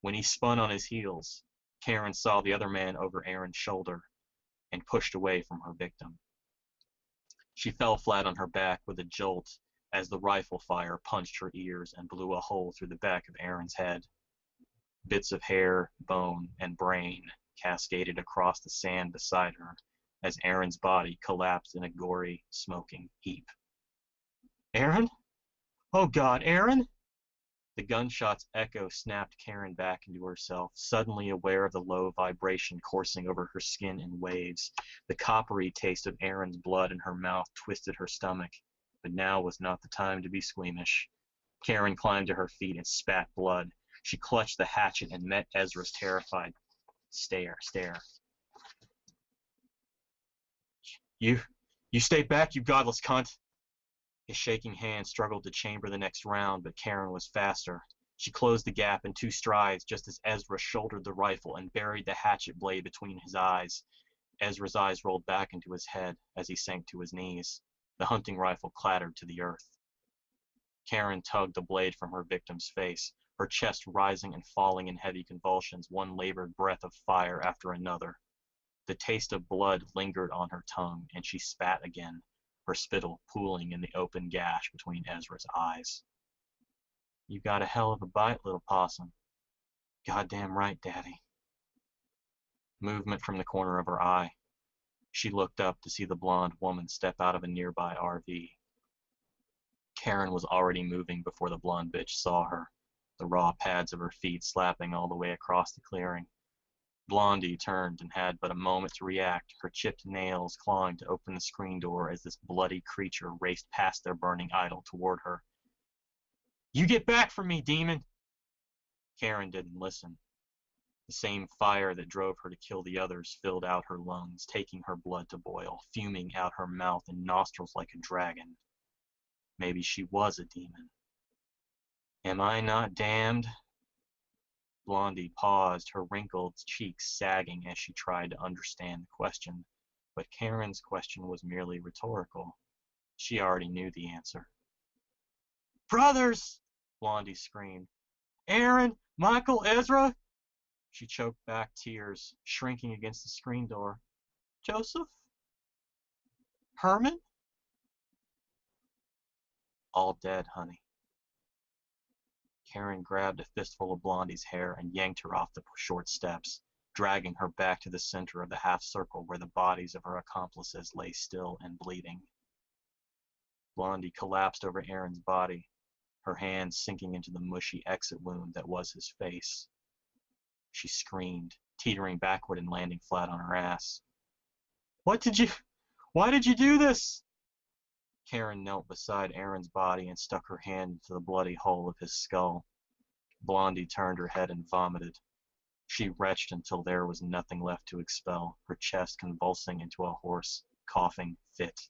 When he spun on his heels, Karen saw the other man over Aaron's shoulder and pushed away from her victim. She fell flat on her back with a jolt as the rifle fire punched her ears and blew a hole through the back of Aaron's head. Bits of hair, bone, and brain cascaded across the sand beside her as Aaron's body collapsed in a gory, smoking heap. Aaron? Oh God, Aaron! The gunshot's echo snapped Karen back into herself, suddenly aware of the low vibration coursing over her skin in waves. The coppery taste of Aaron's blood in her mouth twisted her stomach, but now was not the time to be squeamish. Karen climbed to her feet and spat blood. She clutched the hatchet and met Ezra's terrified stare. You stay back, you godless cunt! His shaking hand struggled to chamber the next round, but Karen was faster. She closed the gap in 2 strides just as Ezra shouldered the rifle and buried the hatchet blade between his eyes. Ezra's eyes rolled back into his head as he sank to his knees. The hunting rifle clattered to the earth. Karen tugged the blade from her victim's face, her chest rising and falling in heavy convulsions, one labored breath of fire after another. The taste of blood lingered on her tongue, and she spat again, her spittle pooling in the open gash between Ezra's eyes. You got a hell of a bite, little possum. Goddamn right, Daddy. Movement from the corner of her eye. She looked up to see the blonde woman step out of a nearby RV. Karen was already moving before the blonde bitch saw her, the raw pads of her feet slapping all the way across the clearing. Blondie turned and had but a moment to react, her chipped nails clawing to open the screen door as this bloody creature raced past their burning idol toward her. You get back from me, demon! Karen didn't listen. The same fire that drove her to kill the others filled out her lungs, taking her blood to boil, fuming out her mouth and nostrils like a dragon. Maybe she was a demon. Am I not damned? Blondie paused, her wrinkled cheeks sagging as she tried to understand the question, but Karen's question was merely rhetorical. She already knew the answer. Brothers! Blondie screamed. Aaron! Michael! Ezra! She choked back tears, shrinking against the screen door. Joseph? Herman? All dead, honey. Karen grabbed a fistful of Blondie's hair and yanked her off the short steps, dragging her back to the center of the half-circle where the bodies of her accomplices lay still and bleeding. Blondie collapsed over Aaron's body, her hands sinking into the mushy exit wound that was his face. She screamed, teetering backward and landing flat on her ass. Why did you do this? Karen knelt beside Aaron's body and stuck her hand into the bloody hole of his skull. Blondie turned her head and vomited. She retched until there was nothing left to expel, her chest convulsing into a hoarse, coughing fit.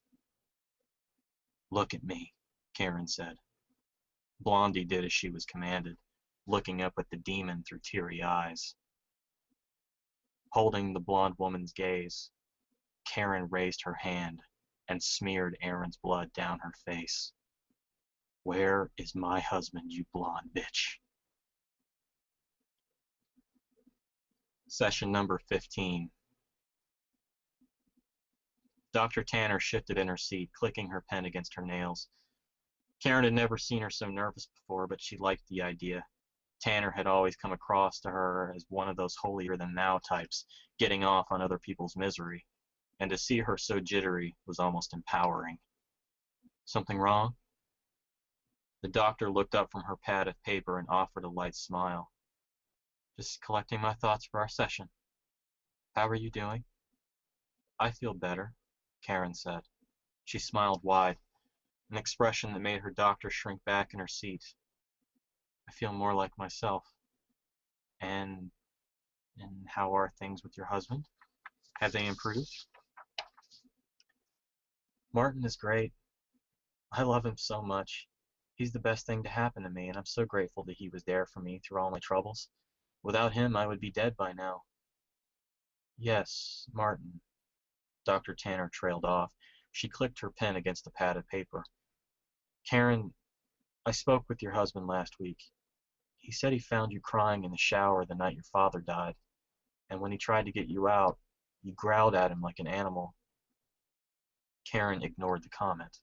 Look at me, Karen said. Blondie did as she was commanded, looking up at the demon through teary eyes. Holding the blonde woman's gaze, Karen raised her hand and smeared Aaron's blood down her face. Where is my husband, you blonde bitch? Session number 15. Dr. Tanner shifted in her seat, clicking her pen against her nails. Karen had never seen her so nervous before, but she liked the idea. Tanner had always come across to her as one of those holier-than-thou types, getting off on other people's misery, and to see her so jittery was almost empowering. Something wrong? The doctor looked up from her pad of paper and offered a light smile. Just collecting my thoughts for our session. How are you doing? I feel better, Karen said. She smiled wide, an expression that made her doctor shrink back in her seat. I feel more like myself. And how are things with your husband? Have they improved? Martin is great. I love him so much. He's the best thing to happen to me, and I'm so grateful that he was there for me through all my troubles. Without him, I would be dead by now. Yes, Martin. Dr. Tanner trailed off. She clicked her pen against the pad of paper. Karen, I spoke with your husband last week. He said he found you crying in the shower the night your father died, and when he tried to get you out, you growled at him like an animal. Karen ignored the comment.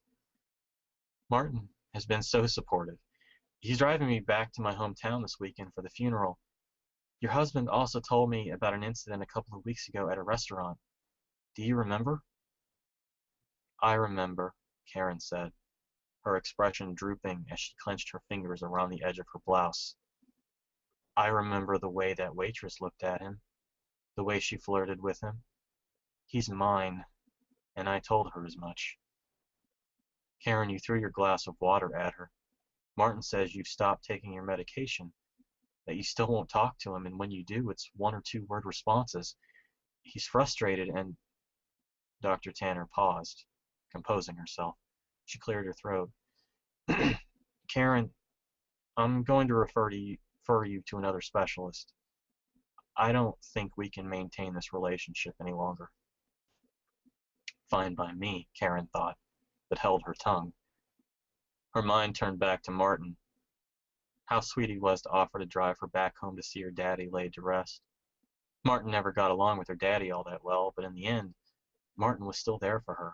Martin has been so supportive. He's driving me back to my hometown this weekend for the funeral. Your husband also told me about an incident a couple of weeks ago at a restaurant. Do you remember? I remember, Karen said, her expression drooping as she clenched her fingers around the edge of her blouse. I remember the way that waitress looked at him, the way she flirted with him. He's mine, and I told her as much. Karen, you threw your glass of water at her. Martin says you've stopped taking your medication, that you still won't talk to him, and when you do, it's one or two word responses. He's frustrated and Dr. Tanner paused, composing herself. She cleared her throat. Karen, I'm going to refer you to another specialist. I don't think we can maintain this relationship any longer. Fine by me, Karen thought, but held her tongue. Her mind turned back to Martin. How sweet he was to offer to drive her back home to see her daddy laid to rest. Martin never got along with her daddy all that well, but in the end, Martin was still there for her.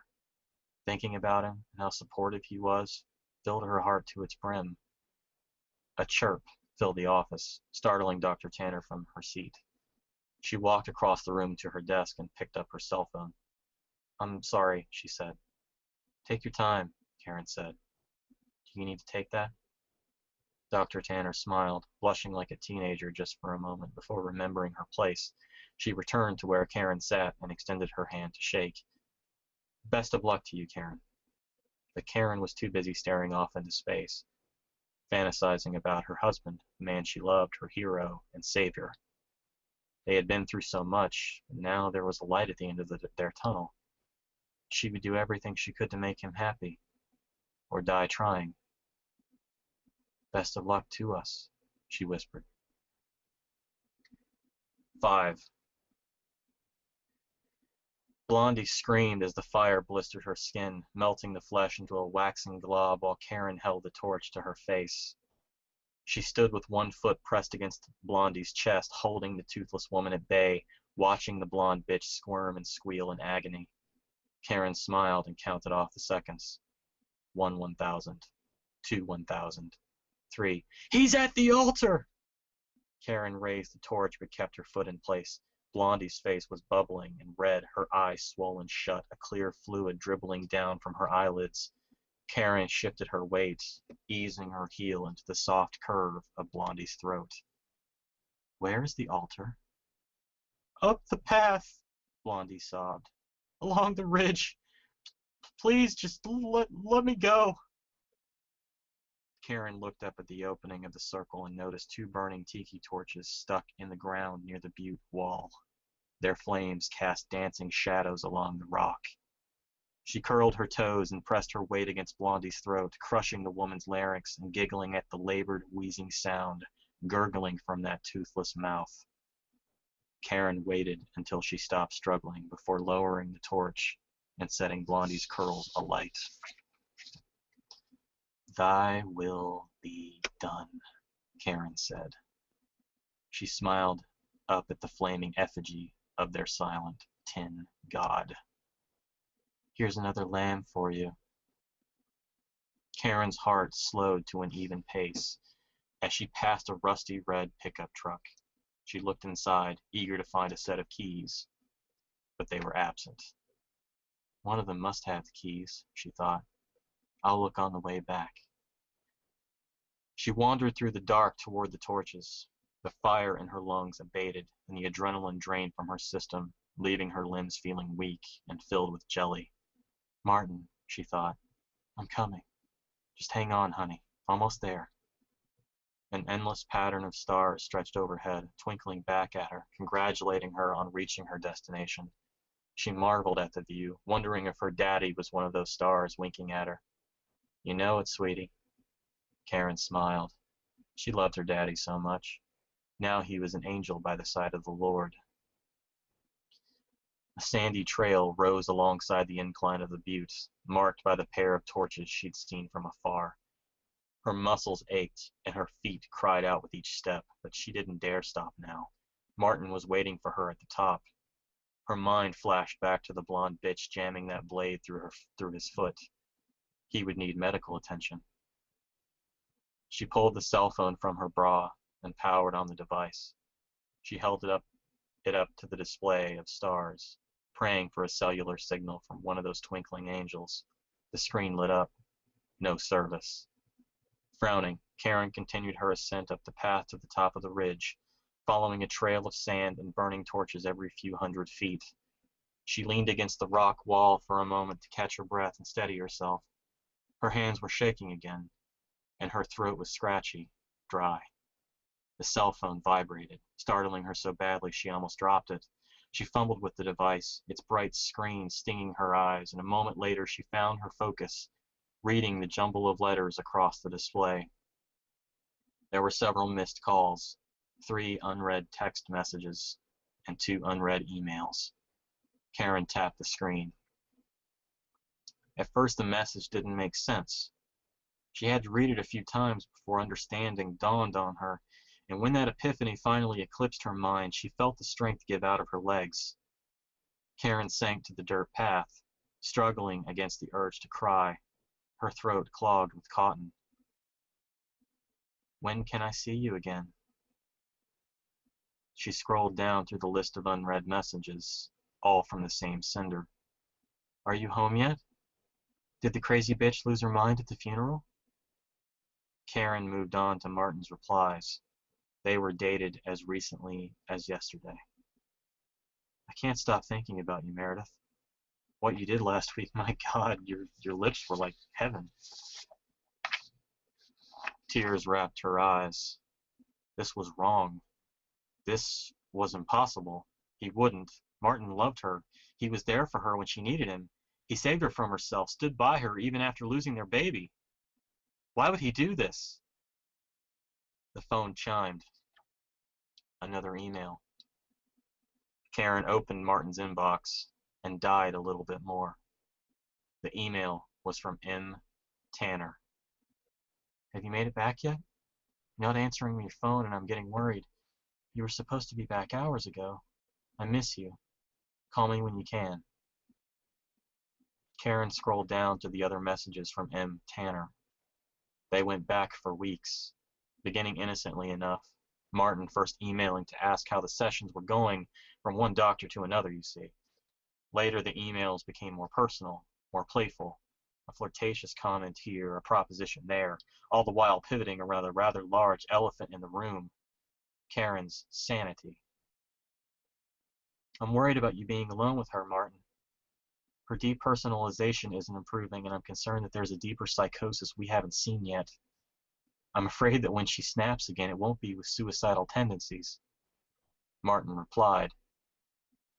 Thinking about him and how supportive he was filled her heart to its brim. A chirp filled the office, startling Dr. Tanner from her seat. She walked across the room to her desk and picked up her cell phone. I'm sorry, she said. Take your time, Karen said. Do you need to take that? Dr. Tanner smiled, blushing like a teenager just for a moment before remembering her place. She returned to where Karen sat and extended her hand to shake. Best of luck to you, Karen. But Karen was too busy staring off into space, fantasizing about her husband, the man she loved, her hero and savior. They had been through so much, and now there was a light at the end of their tunnel. She would do everything she could to make him happy, or die trying. Best of luck to us, she whispered. 5. Blondie screamed as the fire blistered her skin, melting the flesh into a waxen glob while Karen held the torch to her face. She stood with one foot pressed against Blondie's chest, holding the toothless woman at bay, watching the blonde bitch squirm and squeal in agony. Karen smiled and counted off the seconds. 1 1,000. 2 1,000. 3. He's at the altar! Karen raised the torch but kept her foot in place. Blondie's face was bubbling and red, her eyes swollen shut, a clear fluid dribbling down from her eyelids. Karen shifted her weight, easing her heel into the soft curve of Blondie's throat. Where is the altar? Up the path, Blondie sobbed. Along the ridge. Please, just let me go. Karen looked up at the opening of the circle and noticed 2 burning tiki torches stuck in the ground near the butte wall. Their flames cast dancing shadows along the rock. She curled her toes and pressed her weight against Blondie's throat, crushing the woman's larynx and giggling at the labored, wheezing sound gurgling from that toothless mouth. Karen waited until she stopped struggling before lowering the torch and setting Blondie's curls alight. Thy will be done, Karen said. She smiled up at the flaming effigy of their silent tin god. Here's another lamb for you. Karen's heart slowed to an even pace as she passed a rusty red pickup truck. She looked inside, eager to find a set of keys, but they were absent. One of them must have the keys, she thought. I'll look on the way back. She wandered through the dark toward the torches. The fire in her lungs abated, and the adrenaline drained from her system, leaving her limbs feeling weak and filled with jelly. Martin, she thought, I'm coming. Just hang on, honey. Almost there. An endless pattern of stars stretched overhead, twinkling back at her, congratulating her on reaching her destination. She marveled at the view, wondering if her daddy was one of those stars winking at her. You know it, sweetie. Karen smiled. She loved her daddy so much. Now he was an angel by the side of the Lord. A sandy trail rose alongside the incline of the butte, marked by the pair of torches she'd seen from afar. Her muscles ached, and her feet cried out with each step, but she didn't dare stop now. Martin was waiting for her at the top. Her mind flashed back to the blonde bitch jamming that blade through his foot. He would need medical attention. She pulled the cell phone from her bra and powered on the device. She held it up to the display of stars, praying for a cellular signal from one of those twinkling angels. The screen lit up. No service. Frowning, Karen continued her ascent up the path to the top of the ridge, following a trail of sand and burning torches every few hundred feet. She leaned against the rock wall for a moment to catch her breath and steady herself. Her hands were shaking again, and her throat was scratchy, dry. The cell phone vibrated, startling her so badly she almost dropped it. She fumbled with the device, its bright screen stinging her eyes, and a moment later she found her focus, reading the jumble of letters across the display. There were several missed calls, 3 unread text messages, and 2 unread emails. Karen tapped the screen. At first the message didn't make sense. She had to read it a few times before understanding dawned on her, and when that epiphany finally eclipsed her mind, she felt the strength give out of her legs. Karen sank to the dirt path, struggling against the urge to cry, her throat clogged with cotton. When can I see you again? She scrolled down through the list of unread messages, all from the same sender. Are you home yet? Did the crazy bitch lose her mind at the funeral? Karen moved on to Martin's replies. They were dated as recently as yesterday. I can't stop thinking about you, Meredith. What you did last week, my God, your lips were like heaven. Tears wrapped her eyes. This was wrong. This was impossible. He wouldn't. Martin loved her. He was there for her when she needed him. He saved her from herself, stood by her even after losing their baby. Why would he do this? The phone chimed. Another email. Karen opened Martin's inbox and died a little bit more. The email was from M. Tanner. Have you made it back yet? You're not answering your phone and I'm getting worried. You were supposed to be back hours ago. I miss you. Call me when you can. Karen scrolled down to the other messages from M. Tanner. They went back for weeks, beginning innocently enough. Martin first emailing to ask how the sessions were going from one doctor to another, you see. Later, the emails became more personal, more playful. A flirtatious comment here, a proposition there, all the while pivoting around a rather large elephant in the room. Karen's sanity. I'm worried about you being alone with her, Martin. Her depersonalization isn't improving, and I'm concerned that there's a deeper psychosis we haven't seen yet. I'm afraid that when she snaps again, it won't be with suicidal tendencies. Martin replied,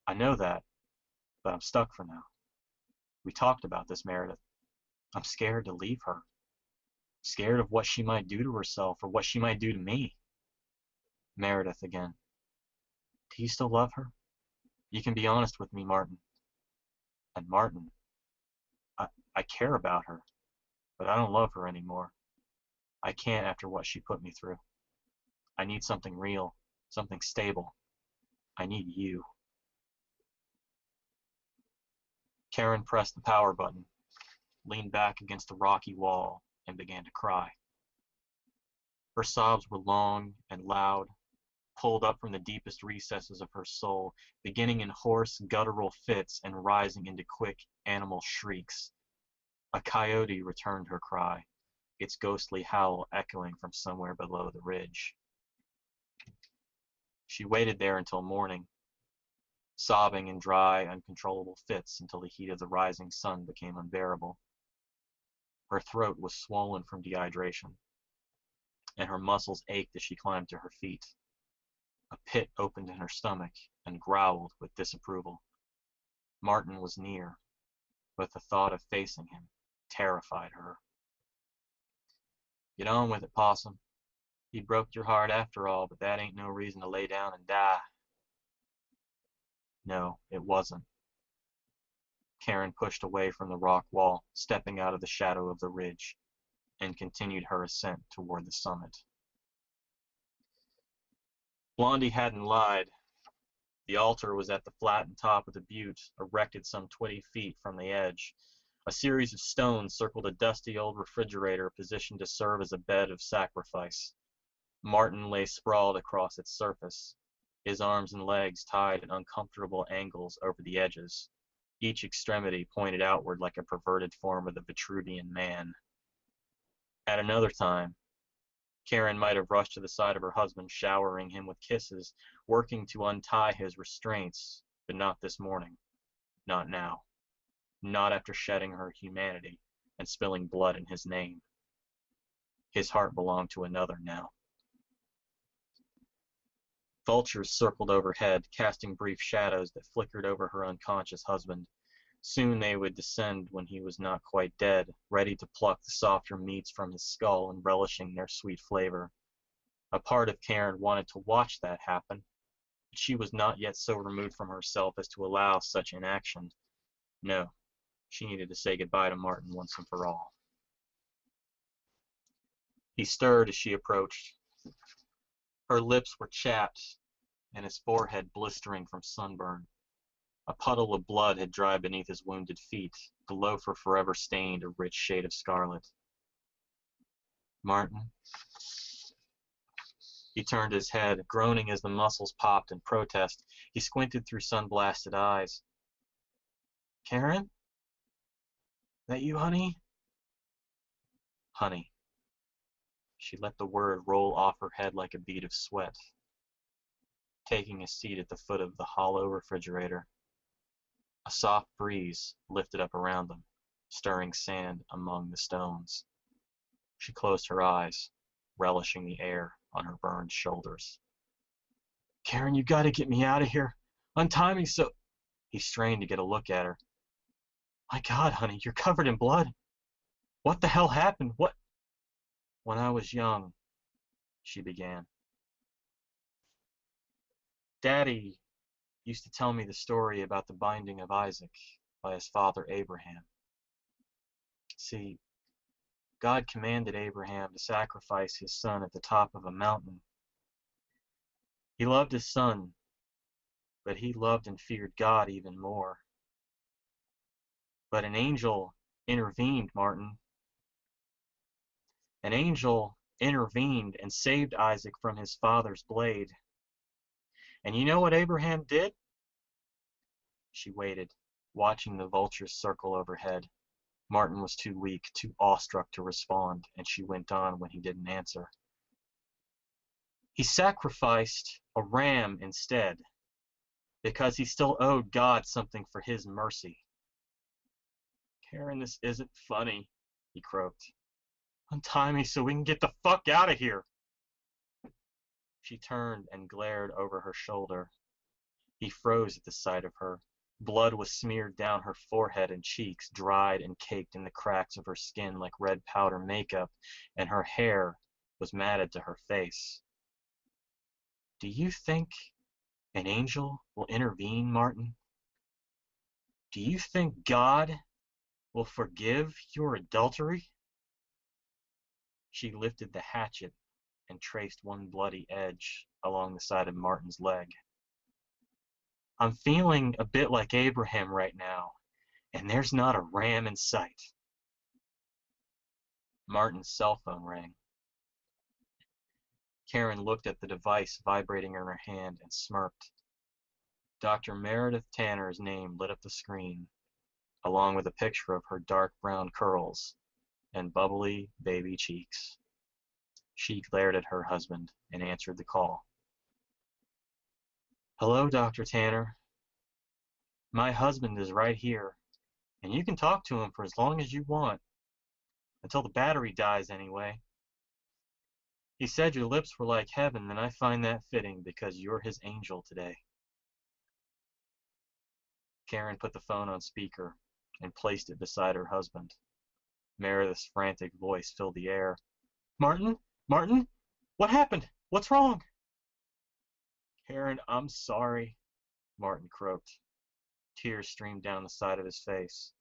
I know that, but I'm stuck for now. We talked about this, Meredith. I'm scared to leave her. Scared of what she might do to herself or what she might do to me. Meredith again. Do you still love her? You can be honest with me, Martin. And Martin, I care about her, but I don't love her anymore. I can't after what she put me through. I need something real, something stable. I need you. Karen pressed the power button, leaned back against the rocky wall, and began to cry. Her sobs were long and loud, pulled up from the deepest recesses of her soul, beginning in hoarse, guttural fits and rising into quick, animal shrieks. A coyote returned her cry, its ghostly howl echoing from somewhere below the ridge. She waited there until morning, sobbing in dry, uncontrollable fits until the heat of the rising sun became unbearable. Her throat was swollen from dehydration, and her muscles ached as she climbed to her feet. A pit opened in her stomach and growled with disapproval. Martin was near, but the thought of facing him terrified her. Get on with it, Possum. He broke your heart after all, but that ain't no reason to lay down and die. No, it wasn't. Karen pushed away from the rock wall, stepping out of the shadow of the ridge, and continued her ascent toward the summit. Blondie hadn't lied. The altar was at the flattened top of the butte, erected some 20 feet from the edge. A series of stones circled a dusty old refrigerator positioned to serve as a bed of sacrifice. Martin lay sprawled across its surface, his arms and legs tied at uncomfortable angles over the edges, each extremity pointed outward like a perverted form of the Vitruvian man. At another time, Karen might have rushed to the side of her husband, showering him with kisses, working to untie his restraints, but not this morning. Not now. Not after shedding her humanity and spilling blood in his name. His heart belonged to another now. Vultures circled overhead, casting brief shadows that flickered over her unconscious husband. Soon they would descend when he was not quite dead, ready to pluck the softer meats from his skull and relishing their sweet flavor. A part of Karen wanted to watch that happen, but she was not yet so removed from herself as to allow such inaction. No, she needed to say goodbye to Martin once and for all. He stirred as she approached. Her lips were chapped, and his forehead blistering from sunburn. A puddle of blood had dried beneath his wounded feet, the loafer forever stained a rich shade of scarlet. Martin? He turned his head, groaning as the muscles popped in protest. He squinted through sun-blasted eyes. Karen? That you, honey? Honey. She let the word roll off her head like a bead of sweat, taking a seat at the foot of the hollow refrigerator. A soft breeze lifted up around them, stirring sand among the stones. She closed her eyes, relishing the air on her burned shoulders. Karen, you gotta get me out of here. Untie me so... He strained to get a look at her. My God, honey, you're covered in blood. What the hell happened? What? When I was young, she began. Daddy used to tell me the story about the binding of Isaac by his father Abraham. See, God commanded Abraham to sacrifice his son at the top of a mountain. He loved his son, but he loved and feared God even more. But an angel intervened, Martin. An angel intervened and saved Isaac from his father's blade. And you know what Abraham did? She waited, watching the vultures circle overhead. Martin was too weak, too awestruck to respond, and she went on when he didn't answer. He sacrificed a ram instead, because he still owed God something for his mercy. Karen, this isn't funny, he croaked. Untie me so we can get the fuck out of here. She turned and glared over her shoulder. He froze at the sight of her. Blood was smeared down her forehead and cheeks, dried and caked in the cracks of her skin like red powder makeup, and her hair was matted to her face. Do you think an angel will intervene, Martin? Do you think God will forgive your adultery? She lifted the hatchet and traced one bloody edge along the side of Martin's leg. I'm feeling a bit like Abraham right now, and there's not a ram in sight. Martin's cell phone rang. Karen looked at the device vibrating in her hand and smirked. Dr. Meredith Tanner's name lit up the screen, along with a picture of her dark brown curls and bubbly baby cheeks. She glared at her husband and answered the call. Hello, Dr. Tanner. My husband is right here, and you can talk to him for as long as you want. Until the battery dies, anyway. He said your lips were like heaven, and I find that fitting because you're his angel today. Karen put the phone on speaker and placed it beside her husband. Meredith's frantic voice filled the air. Martin? Martin? What happened? What's wrong? Karen, I'm sorry, Martin croaked. Tears streamed down the side of his face.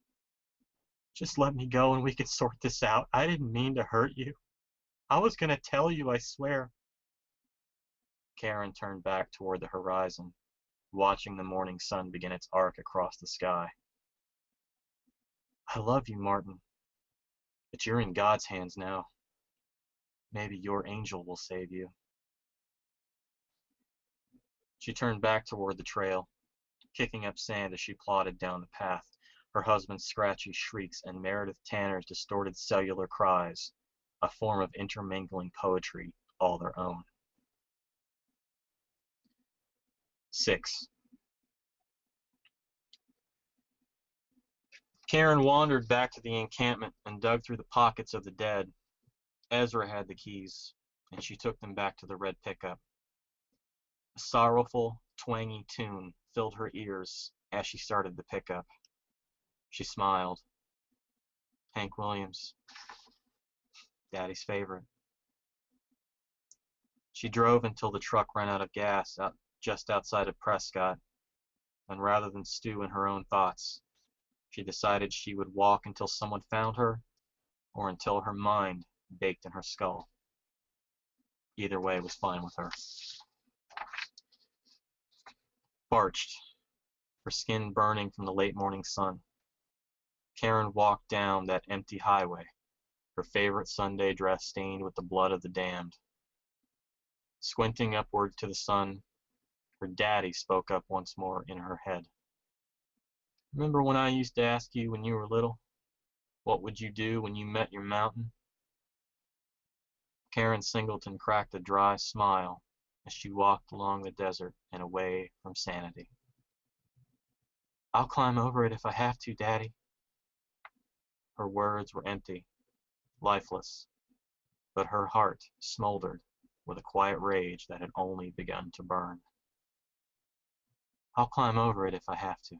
Just let me go and we can sort this out. I didn't mean to hurt you. I was going to tell you, I swear. Karen turned back toward the horizon, watching the morning sun begin its arc across the sky. I love you, Martin, but you're in God's hands now. Maybe your angel will save you. She turned back toward the trail, kicking up sand as she plodded down the path, her husband's scratchy shrieks and Meredith Tanner's distorted cellular cries, a form of intermingling poetry all their own. 6. Karen wandered back to the encampment and dug through the pockets of the dead. Ezra had the keys, and she took them back to the red pickup. A sorrowful, twangy tune filled her ears as she started the pickup. She smiled. Hank Williams, Daddy's favorite. She drove until the truck ran out of gas just outside of Prescott, and rather than stew in her own thoughts, she decided she would walk until someone found her or until her mind baked in her skull. Either way was fine with her. Parched, her skin burning from the late morning sun, Karen walked down that empty highway, her favorite Sunday dress stained with the blood of the damned. Squinting upward to the sun, her daddy spoke up once more in her head. Remember when I used to ask you when you were little, what would you do when you met your mountain? Karen Singleton cracked a dry smile as she walked along the desert and away from sanity. I'll climb over it if I have to, Daddy. Her words were empty, lifeless, but her heart smoldered with a quiet rage that had only begun to burn. I'll climb over it if I have to.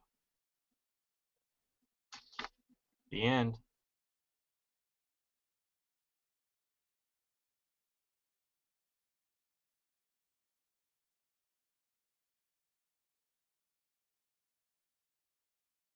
The end.